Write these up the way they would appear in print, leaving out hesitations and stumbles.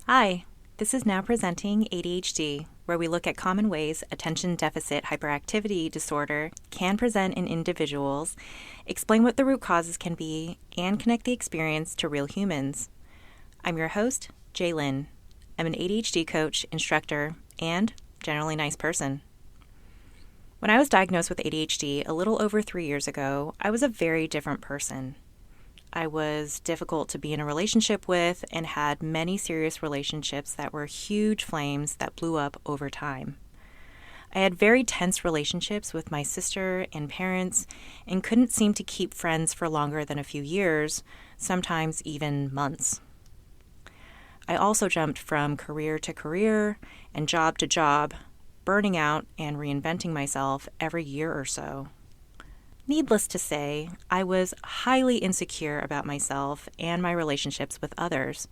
Hi, this is Now Presenting ADHD, where we look at common ways attention deficit hyperactivity disorder can present in individuals, explain what the root causes can be, and connect the experience to real humans. I'm your host, Jaylyn. I'm an ADHD coach, instructor, and generally nice person. When I was diagnosed with ADHD a little over 3 years ago, I was a very different person. I was difficult to be in a relationship with and had many serious relationships that were huge flames that blew up over time. I had very tense relationships with my sister and parents and couldn't seem to keep friends for longer than a few years, sometimes even months. I also jumped from career to career and job to job, burning out and reinventing myself every year or so. Needless to say, I was highly insecure about myself and my relationships with others.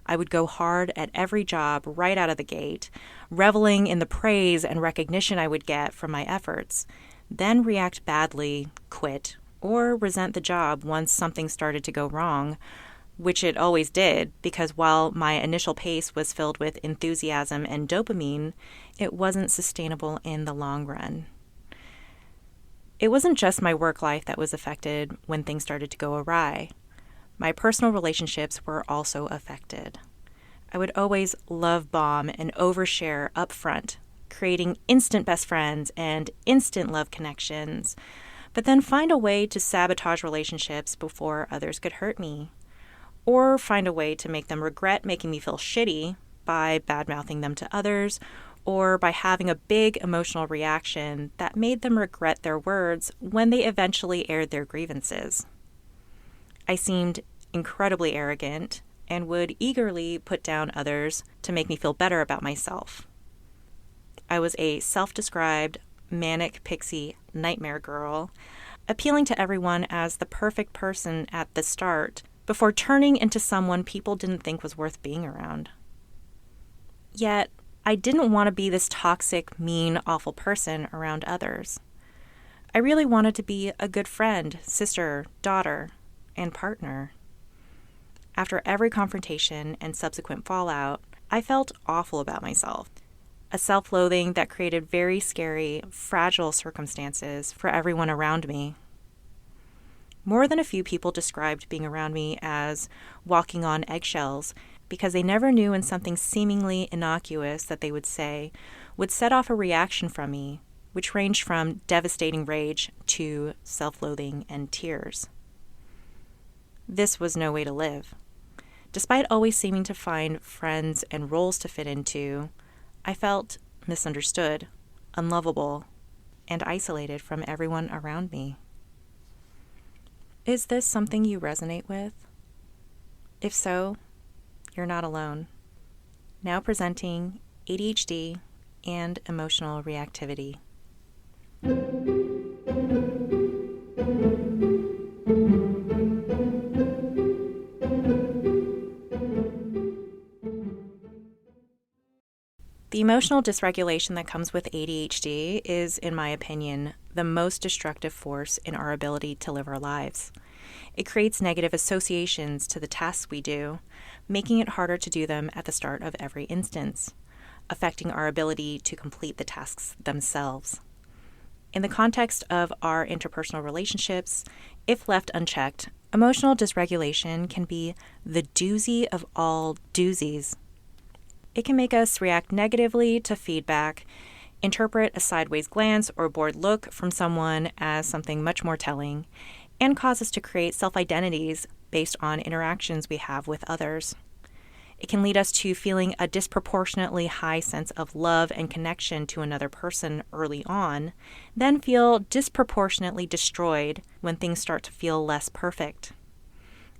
I would go hard at every job right out of the gate, reveling in the praise and recognition I would get from my efforts, then react badly, quit, or resent the job once something started to go wrong, which it always did, because while my initial pace was filled with enthusiasm and dopamine, it wasn't sustainable in the long run. It wasn't just my work life that was affected when things started to go awry. My personal relationships were also affected. I would always love bomb and overshare up front, creating instant best friends and instant love connections, but then find a way to sabotage relationships before others could hurt me, or find a way to make them regret making me feel shitty by bad-mouthing them to others, or by having a big emotional reaction that made them regret their words when they eventually aired their grievances. I seemed incredibly arrogant and would eagerly put down others to make me feel better about myself. I was a self-described manic pixie nightmare girl, appealing to everyone as the perfect person at the start before turning into someone people didn't think was worth being around. Yet, I didn't want to be this toxic, mean, awful person around others. I really wanted to be a good friend, sister, daughter, and partner. After every confrontation and subsequent fallout, I felt awful about myself. A self-loathing that created very scary, fragile circumstances for everyone around me. More than a few people described being around me as walking on eggshells because they never knew when something seemingly innocuous that they would say would set off a reaction from me, which ranged from devastating rage to self-loathing and tears. This was no way to live. Despite always seeming to find friends and roles to fit into, I felt misunderstood, unlovable, and isolated from everyone around me. Is this something you resonate with? If so, you're not alone. Now presenting ADHD and emotional reactivity. The emotional dysregulation that comes with ADHD is, in my opinion, the most destructive force in our ability to live our lives. It creates negative associations to the tasks we do, making it harder to do them at the start of every instance, affecting our ability to complete the tasks themselves. In the context of our interpersonal relationships, if left unchecked, emotional dysregulation can be the doozy of all doozies. It can make us react negatively to feedback, interpret a sideways glance or bored look from someone as something much more telling, and cause us to create self-identities based on interactions we have with others. It can lead us to feeling a disproportionately high sense of love and connection to another person early on, then feel disproportionately destroyed when things start to feel less perfect.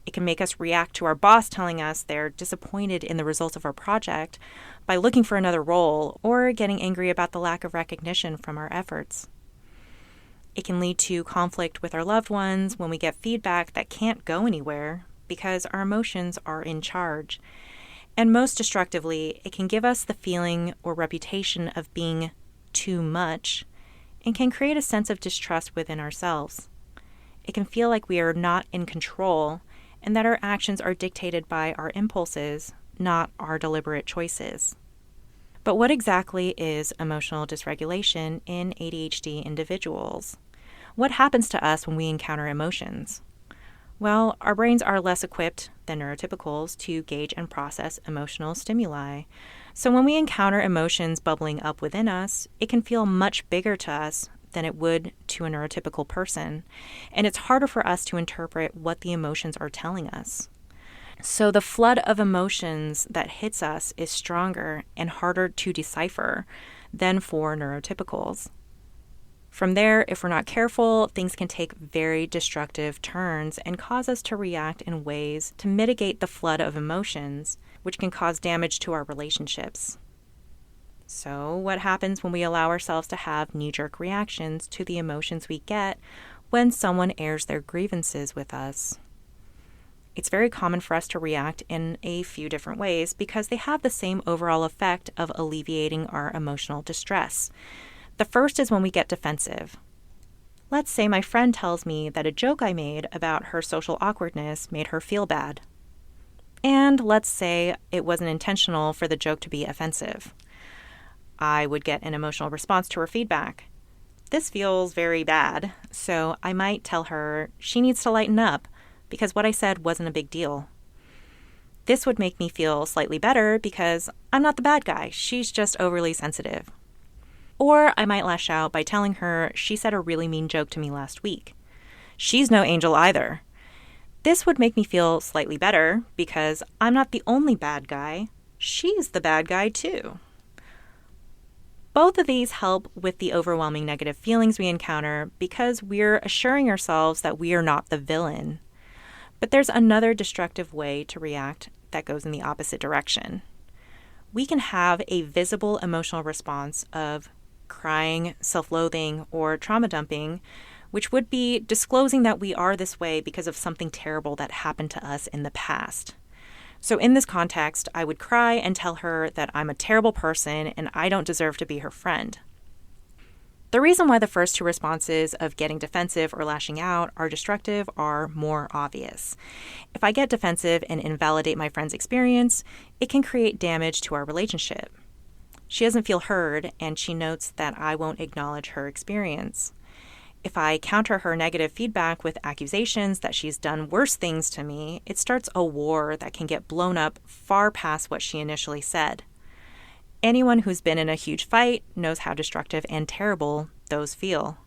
It can make us react to our boss telling us they're disappointed in the results of our project by looking for another role or getting angry about the lack of recognition from our efforts. It can lead to conflict with our loved ones when we get feedback that can't go anywhere because our emotions are in charge. And most destructively, it can give us the feeling or reputation of being too much and can create a sense of distrust within ourselves. It can feel like we are not in control and that our actions are dictated by our impulses, not our deliberate choices. But what exactly is emotional dysregulation in ADHD individuals? What happens to us when we encounter emotions? Well, our brains are less equipped than neurotypicals to gauge and process emotional stimuli. So when we encounter emotions bubbling up within us, it can feel much bigger to us than it would to a neurotypical person. And it's harder for us to interpret what the emotions are telling us. So the flood of emotions that hits us is stronger and harder to decipher than for neurotypicals. From there, if we're not careful, things can take very destructive turns and cause us to react in ways to mitigate the flood of emotions, which can cause damage to our relationships. So, what happens when we allow ourselves to have knee-jerk reactions to the emotions we get when someone airs their grievances with us? It's very common for us to react in a few different ways because they have the same overall effect of alleviating our emotional distress. The first is when we get defensive. Let's say my friend tells me that a joke I made about her social awkwardness made her feel bad. And let's say it wasn't intentional for the joke to be offensive. I would get an emotional response to her feedback. This feels very bad, so I might tell her she needs to lighten up because what I said wasn't a big deal. This would make me feel slightly better because I'm not the bad guy, she's just overly sensitive. Or I might lash out by telling her she said a really mean joke to me last week. She's no angel either. This would make me feel slightly better because I'm not the only bad guy. She's the bad guy too. Both of these help with the overwhelming negative feelings we encounter because we're assuring ourselves that we are not the villain. But there's another destructive way to react that goes in the opposite direction. We can have a visible emotional response of crying, self-loathing, or trauma dumping, which would be disclosing that we are this way because of something terrible that happened to us in the past. So in this context, I would cry and tell her that I'm a terrible person and I don't deserve to be her friend. The reason why the first two responses of getting defensive or lashing out are destructive are more obvious. If I get defensive and invalidate my friend's experience, it can create damage to our relationship. She doesn't feel heard, and she notes that I won't acknowledge her experience. If I counter her negative feedback with accusations that she's done worse things to me, it starts a war that can get blown up far past what she initially said. Anyone who's been in a huge fight knows how destructive and terrible those feel.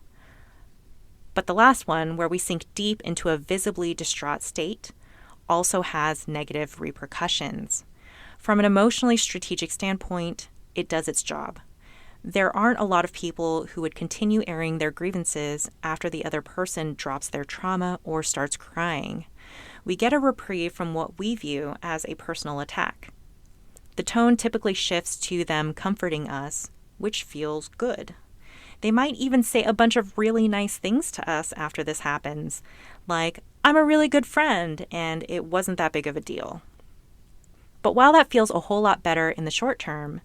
But the last one, where we sink deep into a visibly distraught state, also has negative repercussions. From an emotionally strategic standpoint, it does its job. There aren't a lot of people who would continue airing their grievances after the other person drops their trauma or starts crying. We get a reprieve from what we view as a personal attack. The tone typically shifts to them comforting us, which feels good. They might even say a bunch of really nice things to us after this happens, like, I'm a really good friend, and it wasn't that big of a deal. But while that feels a whole lot better in the short term,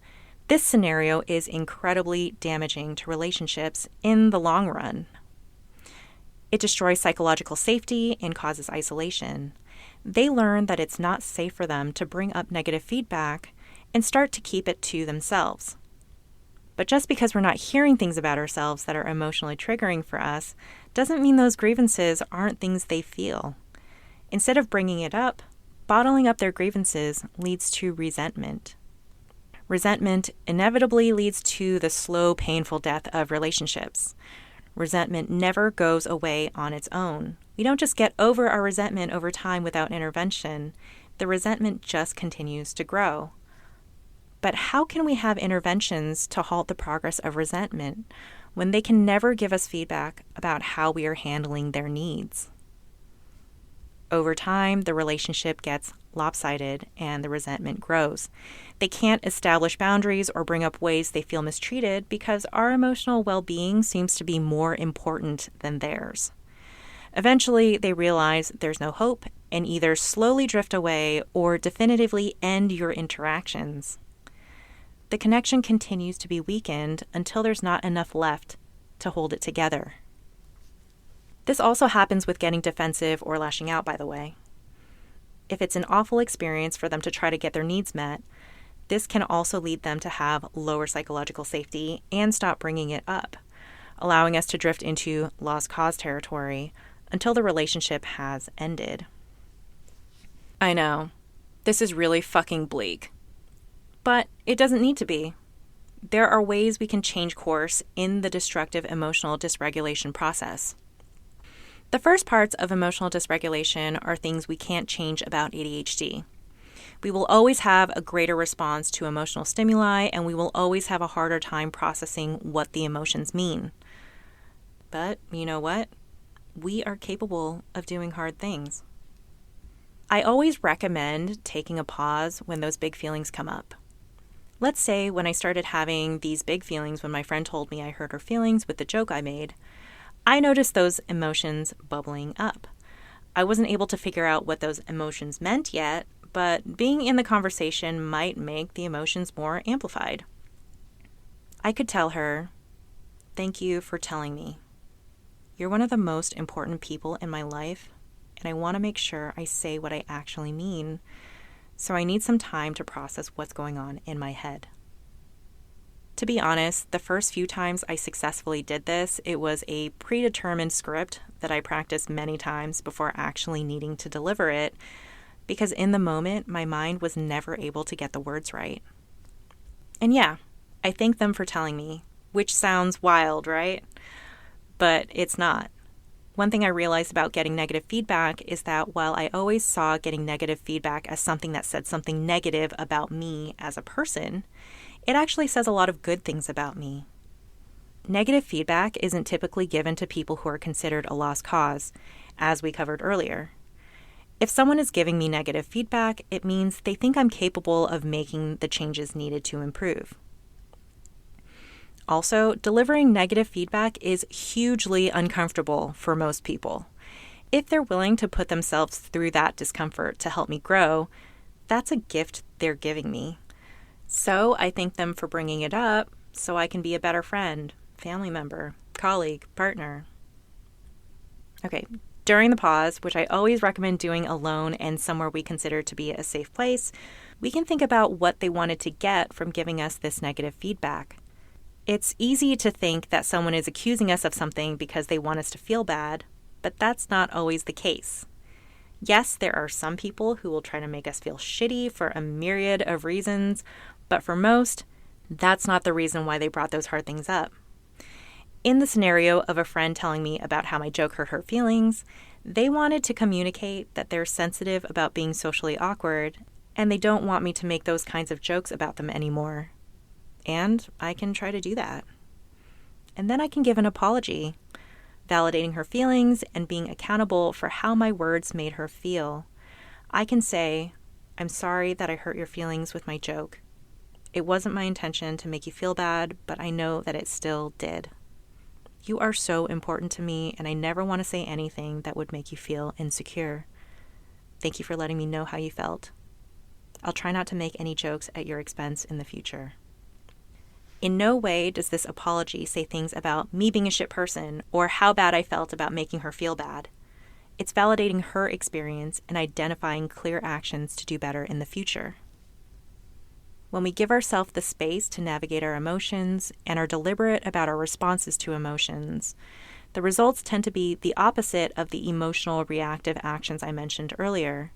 this scenario is incredibly damaging to relationships in the long run. It destroys psychological safety and causes isolation. They learn that it's not safe for them to bring up negative feedback and start to keep it to themselves. But just because we're not hearing things about ourselves that are emotionally triggering for us doesn't mean those grievances aren't things they feel. Instead of bringing it up, bottling up their grievances leads to resentment. Resentment inevitably leads to the slow, painful death of relationships. Resentment never goes away on its own. We don't just get over our resentment over time without intervention. The resentment just continues to grow. But how can we have interventions to halt the progress of resentment when they can never give us feedback about how we are handling their needs? Over time, the relationship gets lopsided and the resentment grows. They can't establish boundaries or bring up ways they feel mistreated because our emotional well-being seems to be more important than theirs. Eventually, they realize there's no hope and either slowly drift away or definitively end your interactions. The connection continues to be weakened until there's not enough left to hold it together. This also happens with getting defensive or lashing out, by the way. If it's an awful experience for them to try to get their needs met, this can also lead them to have lower psychological safety and stop bringing it up, allowing us to drift into lost cause territory until the relationship has ended. I know, this is really fucking bleak, but it doesn't need to be. There are ways we can change course in the destructive emotional dysregulation process. The first parts of emotional dysregulation are things we can't change about ADHD. We will always have a greater response to emotional stimuli, and we will always have a harder time processing what the emotions mean. But you know what? We are capable of doing hard things. I always recommend taking a pause when those big feelings come up. Let's say when I started having these big feelings when my friend told me I hurt her feelings with the joke I made, I noticed those emotions bubbling up. I wasn't able to figure out what those emotions meant yet, but being in the conversation might make the emotions more amplified. I could tell her, "Thank you for telling me. You're one of the most important people in my life, and I want to make sure I say what I actually mean, so I need some time to process what's going on in my head." To be honest, the first few times I successfully did this, it was a predetermined script that I practiced many times before actually needing to deliver it, because in the moment, my mind was never able to get the words right. And yeah, I thank them for telling me, which sounds wild, right? But it's not. One thing I realized about getting negative feedback is that while I always saw getting negative feedback as something that said something negative about me as a person, it actually says a lot of good things about me. Negative feedback isn't typically given to people who are considered a lost cause, as we covered earlier. If someone is giving me negative feedback, it means they think I'm capable of making the changes needed to improve. Also, delivering negative feedback is hugely uncomfortable for most people. If they're willing to put themselves through that discomfort to help me grow, that's a gift they're giving me. So I thank them for bringing it up so I can be a better friend, family member, colleague, partner. Okay, during the pause, which I always recommend doing alone and somewhere we consider to be a safe place, we can think about what they wanted to get from giving us this negative feedback. It's easy to think that someone is accusing us of something because they want us to feel bad, but that's not always the case. Yes, there are some people who will try to make us feel shitty for a myriad of reasons, but for most, that's not the reason why they brought those hard things up. In the scenario of a friend telling me about how my joke hurt her feelings, they wanted to communicate that they're sensitive about being socially awkward, and they don't want me to make those kinds of jokes about them anymore. And I can try to do that. And then I can give an apology, validating her feelings and being accountable for how my words made her feel. I can say, "I'm sorry that I hurt your feelings with my joke. It wasn't my intention to make you feel bad, but I know that it still did. You are so important to me, and I never want to say anything that would make you feel insecure. Thank you for letting me know how you felt. I'll try not to make any jokes at your expense in the future." In no way does this apology say things about me being a shit person or how bad I felt about making her feel bad. It's validating her experience and identifying clear actions to do better in the future. When we give ourselves the space to navigate our emotions and are deliberate about our responses to emotions, the results tend to be the opposite of the emotional reactive actions I mentioned earlier.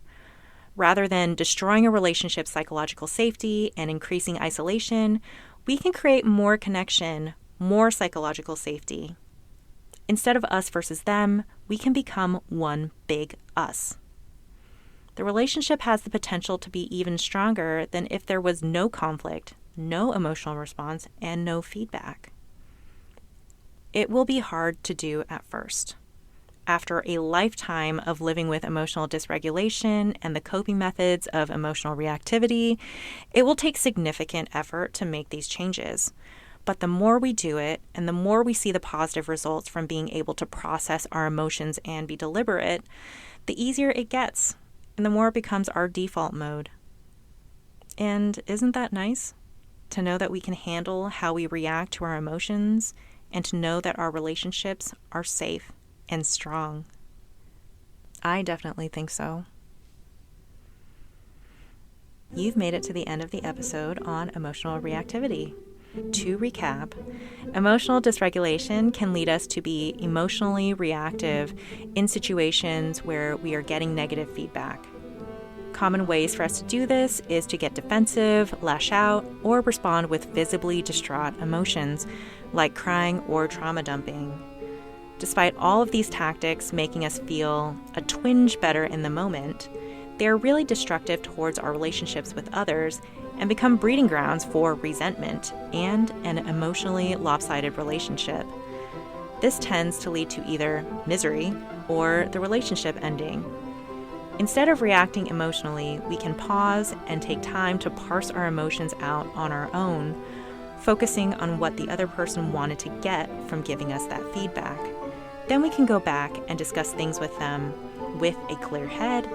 Rather than destroying a relationship's psychological safety and increasing isolation, we can create more connection, more psychological safety. Instead of us versus them, we can become one big us. The relationship has the potential to be even stronger than if there was no conflict, no emotional response, and no feedback. It will be hard to do at first. After a lifetime of living with emotional dysregulation and the coping methods of emotional reactivity, it will take significant effort to make these changes. But the more we do it, and the more we see the positive results from being able to process our emotions and be deliberate, the easier it gets, and the more it becomes our default mode. And isn't that nice? To know that we can handle how we react to our emotions, and to know that our relationships are safe and strong. I definitely think so. you've made it to the end of the episode on emotional reactivity. To recap, emotional dysregulation can lead us to be emotionally reactive in situations where we are getting negative feedback. Common ways for us to do this is to get defensive, lash out, or respond with visibly distraught emotions like crying or trauma dumping. Despite all of these tactics making us feel a twinge better in the moment, they are really destructive towards our relationships with others and become breeding grounds for resentment and an emotionally lopsided relationship. This tends to lead to either misery or the relationship ending. Instead of reacting emotionally, we can pause and take time to parse our emotions out on our own, focusing on what the other person wanted to get from giving us that feedback. Then we can go back and discuss things with them with a clear head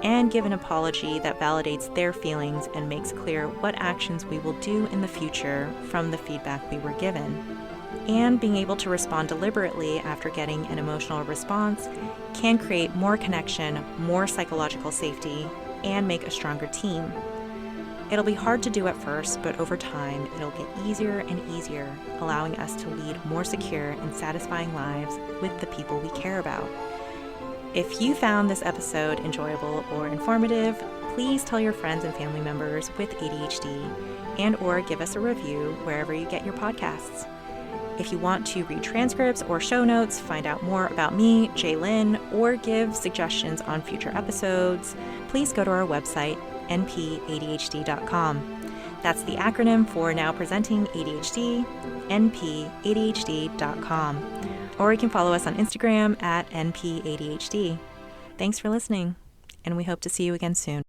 and give an apology that validates their feelings and makes clear what actions we will do in the future from the feedback we were given. And being able to respond deliberately after getting an emotional response can create more connection, more psychological safety, and make a stronger team. It'll be hard to do at first, but over time, it'll get easier and easier, allowing us to lead more secure and satisfying lives with the people we care about. If you found this episode enjoyable or informative, please tell your friends and family members with ADHD and/or give us a review wherever you get your podcasts. If you want to read transcripts or show notes, find out more about me, Jaylyn, or give suggestions on future episodes, please go to our website, npadhd.com. That's the acronym for Now Presenting ADHD, npadhd.com. Or you can follow us on Instagram at npadhd. Thanks for listening, and we hope to see you again soon.